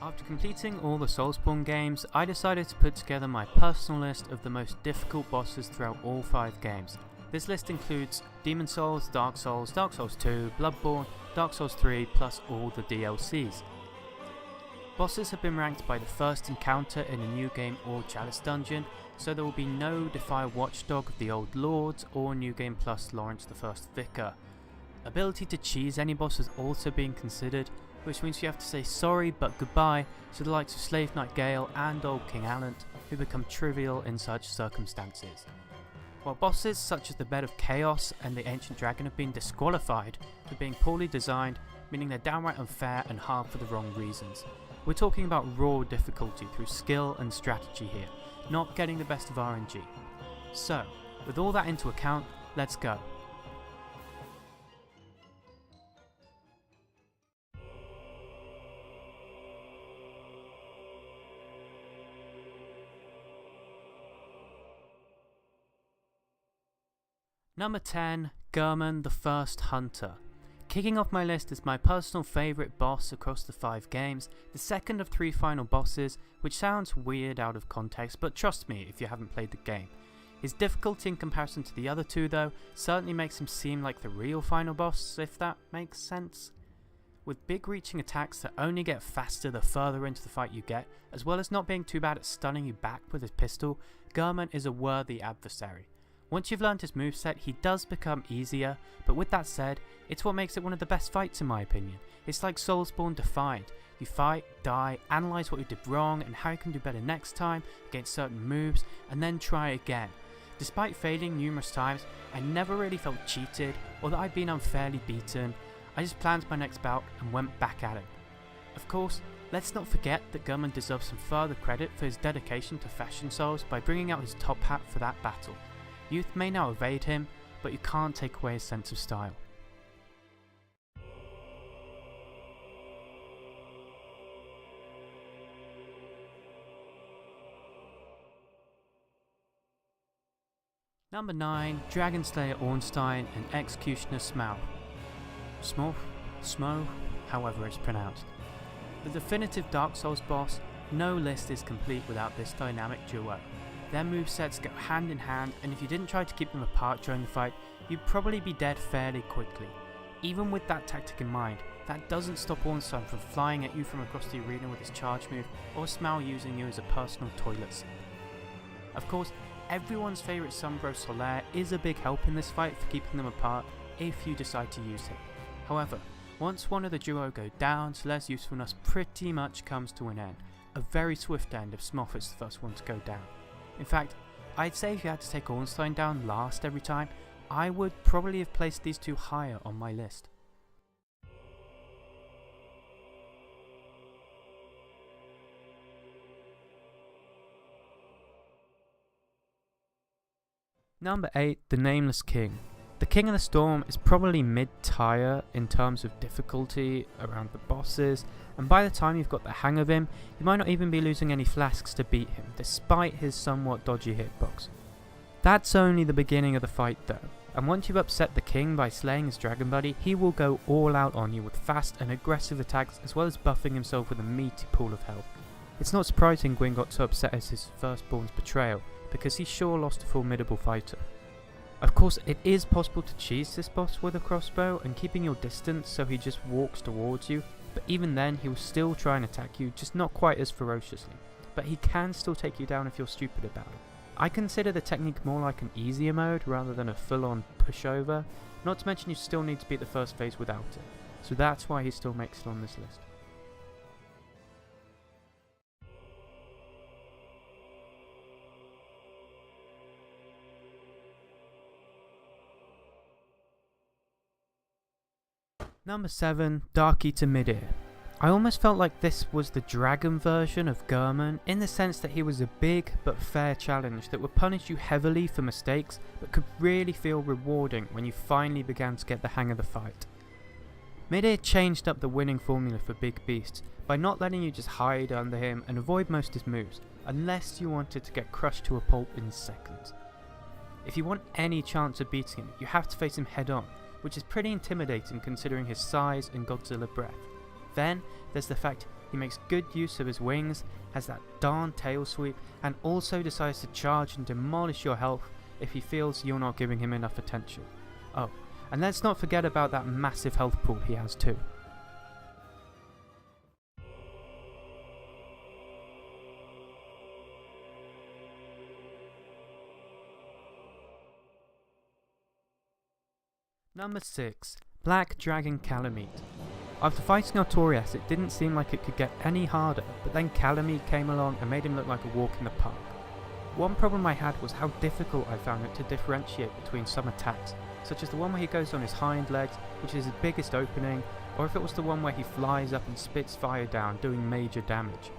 After completing all the Soulsborne games, I decided to put together my personal list of the most difficult bosses throughout all 5 games. This list includes Demon Souls, Dark Souls 2, Bloodborne, Dark Souls 3, plus all the DLCs. Bosses have been ranked by the first encounter in a new game or Chalice dungeon, so there will be no Defy Watchdog of the Old Lords or New Game Plus Lawrence the First Vicar. Ability to cheese any boss has also been considered, which means you have to say sorry but goodbye to the likes of Slave Knight Gale and Old King Allant, who become trivial in such circumstances. While bosses such as the Bed of Chaos and the Ancient Dragon have been disqualified for being poorly designed, meaning they're downright unfair and hard for the wrong reasons. We're talking about raw difficulty through skill and strategy here, not getting the best of RNG. So, with all that into account, let's go. Number 10, Herman the First Hunter. Kicking off my list is my personal favourite boss across the 5 games, the second of 3 final bosses, which sounds weird out of context, but trust me if you haven't played the game. His difficulty in comparison to the other 2 though, certainly makes him seem like the real final boss, if that makes sense. With big reaching attacks that only get faster the further into the fight you get, as well as not being too bad at stunning you back with his pistol, Herman is a worthy adversary. Once you've learned his moveset, he does become easier, but with that said, it's what makes it one of the best fights in my opinion. It's like Soulsborne defined. You fight, die, analyse what you did wrong and how you can do better next time against certain moves, and then try again. Despite failing numerous times, I never really felt cheated or that I'd been unfairly beaten. I just planned my next bout and went back at it. Of course, let's not forget that Herman deserves some further credit for his dedication to Fashion Souls by bringing out his top hat for that battle. Youth may now evade him, but you can't take away his sense of style. Number 9, Dragon Slayer Ornstein and Executioner Smough. Smough, however it's pronounced. The definitive Dark Souls boss, no list is complete without this dynamic duo. Their movesets go hand in hand, and if you didn't try to keep them apart during the fight, you'd probably be dead fairly quickly. Even with that tactic in mind, that doesn't stop Ornstein from flying at you from across the arena with his charge move, or Smough using you as a personal toilet seat. Of course, everyone's favourite Sombreau Solaire is a big help in this fight for keeping them apart if you decide to use it. However, once one of the duo go down, Solaire's usefulness pretty much comes to an end. A very swift end if Smough is the first one to go down. In fact, I'd say if you had to take Ornstein down last every time, I would probably have placed these 2 higher on my list. Number 8, the Nameless King. The King of the Storm is probably mid-tier in terms of difficulty around the bosses, and by the time you've got the hang of him, you might not even be losing any flasks to beat him, despite his somewhat dodgy hitbox. That's only the beginning of the fight though, and once you've upset the king by slaying his dragon buddy, he will go all out on you with fast and aggressive attacks as well as buffing himself with a meaty pool of health. It's not surprising Gwyn got so upset at his firstborn's betrayal, because he sure lost a formidable fighter. Of course, it is possible to cheese this boss with a crossbow and keeping your distance so he just walks towards you, but even then he will still try and attack you, just not quite as ferociously. But he can still take you down if you're stupid about it. I consider the technique more like an easier mode rather than a full-on pushover, not to mention you still need to beat the first phase without it, so that's why he still makes it on this list. Number 7, Dark Eater Midir. I almost felt like this was the dragon version of Herman, in the sense that he was a big but fair challenge that would punish you heavily for mistakes, but could really feel rewarding when you finally began to get the hang of the fight. Midir changed up the winning formula for big beasts by not letting you just hide under him and avoid most of his moves, unless you wanted to get crushed to a pulp in seconds. If you want any chance of beating him, you have to face him head on, which is pretty intimidating considering his size and Godzilla breath. Then there's the fact He makes good use of his wings, has that darn tail sweep, and also decides to charge and demolish your health if he feels you're not giving him enough attention. Oh, and let's not forget about that massive health pool he has too. Number 6. Black Dragon Calamite. After fighting Artorias, it didn't seem like it could get any harder, but then Calamite came along and made him look like a walk in the park. One problem I had was how difficult I found it to differentiate between some attacks, such as the one where he goes on his hind legs, which is his biggest opening, or if it was the one where he flies up and spits fire down, doing major damage.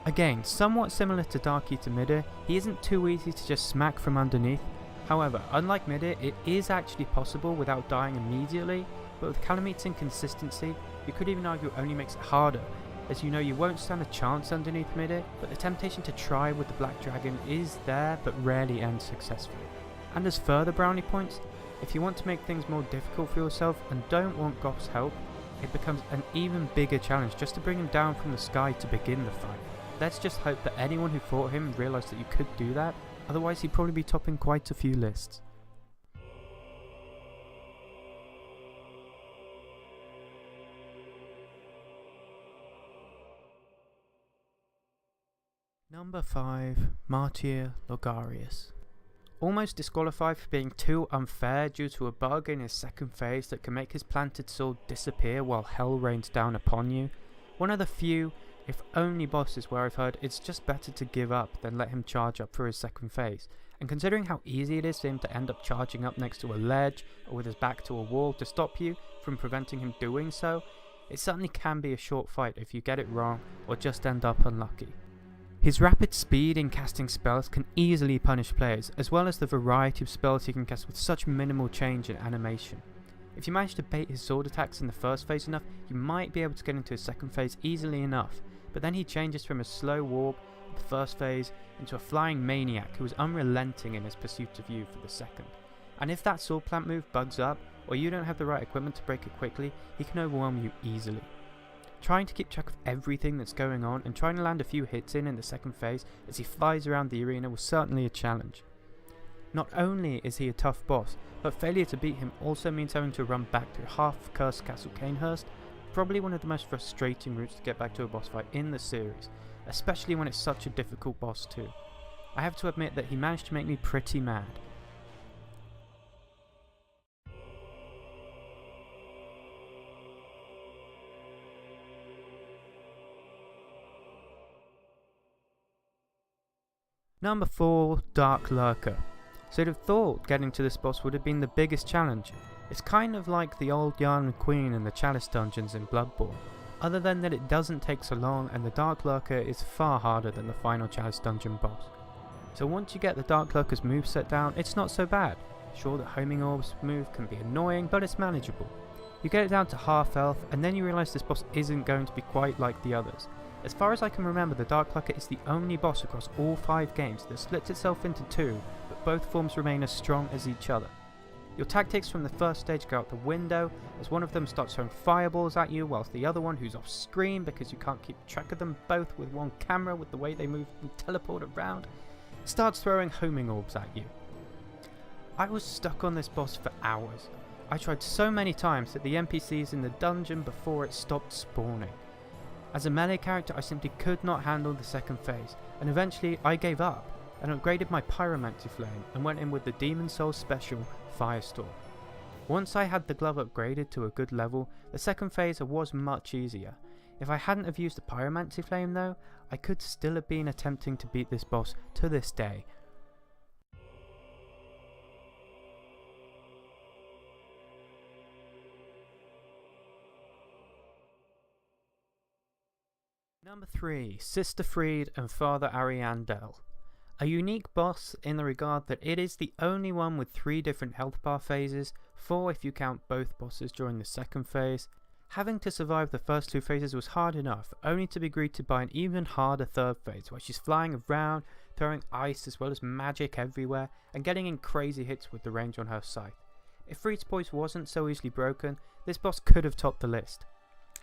Again, somewhat similar to Dark Eater Midir, he isn't too easy to just smack from underneath. However, unlike Midir, it is actually possible without dying immediately, but with Calamite's inconsistency, you could even argue it only makes it harder, as you know you won't stand a chance underneath Midir, but the temptation to try with the Black Dragon is there but rarely ends successfully. And as further brownie points, if you want to make things more difficult for yourself and don't want Goth's help, it becomes an even bigger challenge just to bring him down from the sky to begin the fight. Let's just hope that anyone who fought him realised that you could do that, otherwise he'd probably be topping quite a few lists. Number 5. Martir Ligarius. Almost disqualified for being too unfair due to a bug in his second phase that can make his planted sword disappear while hell rains down upon you. One of the few, if only bosses where I've heard it's just better to give up than let him charge up for his second phase, and considering how easy it is for him to end up charging up next to a ledge or with his back to a wall to stop you from preventing him doing so, it certainly can be a short fight if you get it wrong or just end up unlucky. His rapid speed in casting spells can easily punish players, as well as the variety of spells he can cast with such minimal change in animation. If you manage to bait his sword attacks in the first phase enough, you might be able to get into his second phase easily enough, but then he changes from a slow walk in the first phase into a flying maniac who is unrelenting in his pursuit of you for the second. And if that sword plant move bugs up, or you don't have the right equipment to break it quickly, he can overwhelm you easily. Trying to keep track of everything that's going on and trying to land a few hits in the second phase as he flies around the arena was certainly a challenge. Not only is he a tough boss, but failure to beat him also means having to run back to half Cursed Castle Cainhurst, probably one of the most frustrating routes to get back to a boss fight in the series, especially when it's such a difficult boss too. I have to admit that he managed to make me pretty mad. Number 4. Dark Lurker. So you'd have thought getting to this boss would have been the biggest challenge. It's kind of like the old Yarn Queen and the Chalice dungeons in Bloodborne, other than that it doesn't take so long and the Dark Lurker is far harder than the final Chalice dungeon boss. So once you get the Dark Lurker's moveset down, it's not so bad. Sure, the homing orbs move can be annoying, but it's manageable. You get it down to half health and then you realise this boss isn't going to be quite like the others. As far as I can remember, the Dark Lurker is the only boss across all 5 games that splits itself into 2, but both forms remain as strong as each other. Your tactics from the first stage go out the window, as one of them starts throwing fireballs at you, whilst the other one, who's off screen because you can't keep track of them both with one camera with the way they move and teleport around, starts throwing homing orbs at you. I was stuck on this boss for hours. I tried so many times that the NPCs in the dungeon before it stopped spawning. As a melee character, I simply could not handle the second phase, and eventually I gave up and upgraded my Pyromancy Flame and went in with the Demon Soul Special Firestorm. Once I had the glove upgraded to a good level, the second phase was much easier. If I hadn't have used the Pyromancy Flame though, I could still have been attempting to beat this boss to this day. Number 3. Sister Fried and Father Ariandel. A unique boss in the regard that it is the only one with 3 different health bar phases, 4 if you count both bosses during the second phase. Having to survive the first 2 phases was hard enough, only to be greeted by an even harder third phase where she's flying around, throwing ice as well as magic everywhere, and getting in crazy hits with the range on her scythe. If Fried's poise wasn't so easily broken, this boss could have topped the list.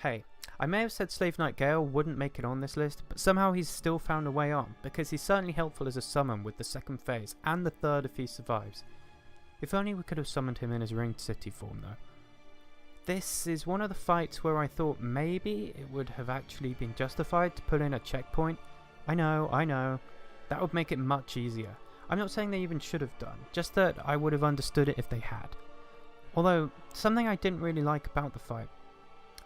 Hey, I may have said Slave Knight Gale wouldn't make it on this list, but somehow he's still found a way on, because he's certainly helpful as a summon with the second phase, and the third if he survives. If only we could have summoned him in his Ringed City form though. This is one of the fights where I thought maybe it would have actually been justified to put in a checkpoint. I know, that would make it much easier. I'm not saying they even should have done, just that I would have understood it if they had. Although, something I didn't really like about the fight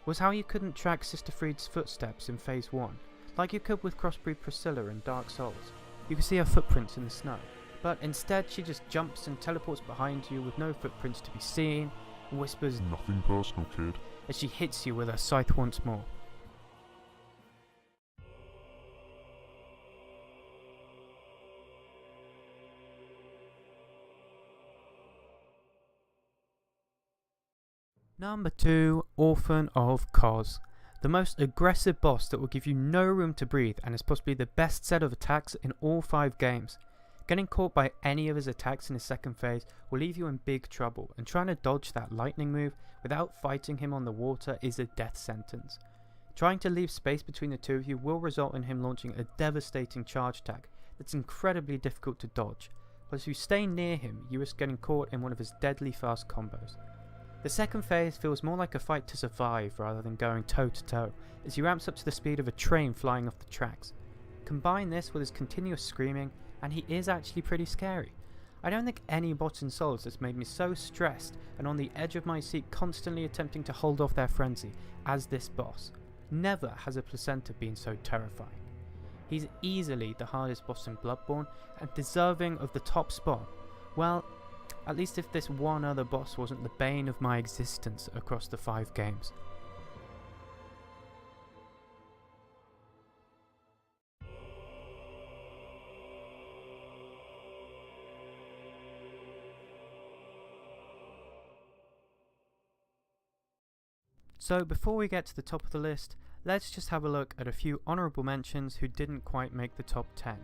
was how you couldn't track Sister Fried's footsteps in Phase 1, like you could with Crossbreed Priscilla in Dark Souls. You can see her footprints in the snow, but instead she just jumps and teleports behind you with no footprints to be seen, and whispers, "Nothing personal, kid," as she hits you with her scythe once more. Number 2, Orphan of Kos. The most aggressive boss that will give you no room to breathe and is possibly the best set of attacks in all 5 games. Getting caught by any of his attacks in his second phase will leave you in big trouble, and trying to dodge that lightning move without fighting him on the water is a death sentence. Trying to leave space between the two of you will result in him launching a devastating charge attack that's incredibly difficult to dodge, but if you stay near him you risk getting caught in one of his deadly fast combos. The second phase feels more like a fight to survive rather than going toe to toe, as he ramps up to the speed of a train flying off the tracks. Combine this with his continuous screaming and he is actually pretty scary. I don't think any boss in Souls has made me so stressed and on the edge of my seat constantly attempting to hold off their frenzy as this boss. Never has a placenta been so terrifying. He's easily the hardest boss in Bloodborne and deserving of the top spot. Well, at least if this one other boss wasn't the bane of my existence across the 5 games. So before we get to the top of the list, let's just have a look at a few honourable mentions who didn't quite make the top 10.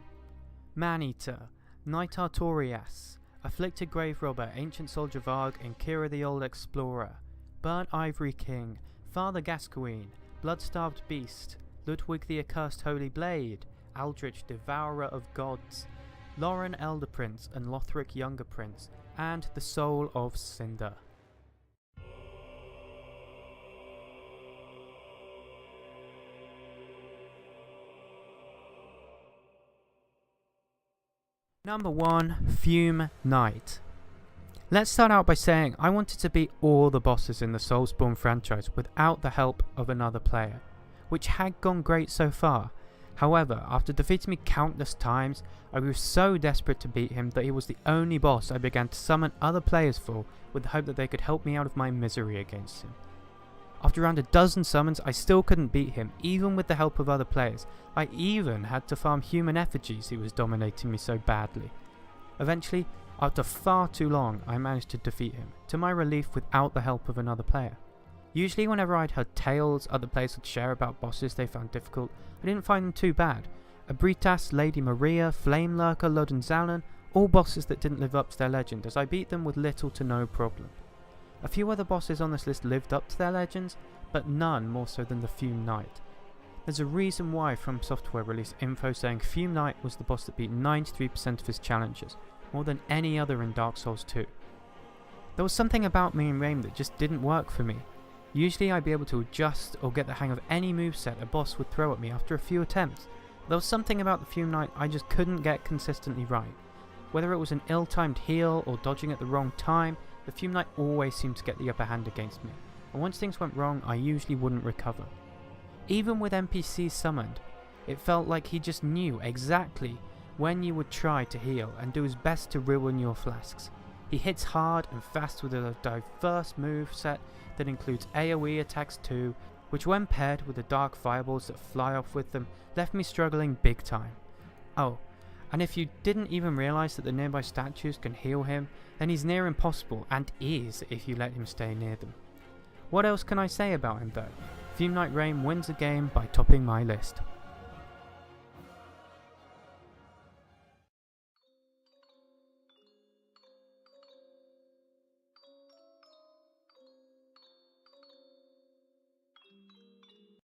Maneater, Knight Artorias, Afflicted Grave Robber, Ancient Soldier Varg, and Kira the Old Explorer, Burnt Ivory King, Father Gascoigne, Blood-Starved Beast, Ludwig the Accursed Holy Blade, Aldrich Devourer of Gods, Lauren Elder Prince and Lothric Younger Prince, and the Soul of Cinder. Number 1, Fume Knight. Let's start out by saying I wanted to beat all the bosses in the Soulsborne franchise without the help of another player, which had gone great so far. However, after defeating me countless times, I grew so desperate to beat him that he was the only boss I began to summon other players for with the hope that they could help me out of my misery against him. After around a dozen summons, I still couldn't beat him, even with the help of other players. I even had to farm human effigies, he was dominating me so badly. Eventually, after far too long, I managed to defeat him, to my relief without the help of another player. Usually whenever I'd heard tales other players would share about bosses they found difficult, I didn't find them too bad. Abritas, Lady Maria, Flame Lurker, Lodenzalen, all bosses that didn't live up to their legend, as I beat them with little to no problem. A few other bosses on this list lived up to their legends, but none more so than the Fume Knight. There's a reason why From Software released info saying Fume Knight was the boss that beat 93% of his challenges, more than any other in Dark Souls 2. There was something about me in Rain that just didn't work for me. Usually I'd be able to adjust or get the hang of any moveset a boss would throw at me after a few attempts. There was something about the Fume Knight I just couldn't get consistently right. Whether it was an ill-timed heal or dodging at the wrong time, the Fume Knight always seemed to get the upper hand against me, and once things went wrong I usually wouldn't recover. Even with NPCs summoned, it felt like he just knew exactly when you would try to heal and do his best to ruin your flasks. He hits hard and fast with a diverse moveset that includes AoE attacks too, which when paired with the dark fireballs that fly off with them left me struggling big time. Oh, and if you didn't even realise that the nearby statues can heal him, then he's near impossible, and is if you let him stay near them. What else can I say about him though? Fume Knight Rain wins the game by topping my list.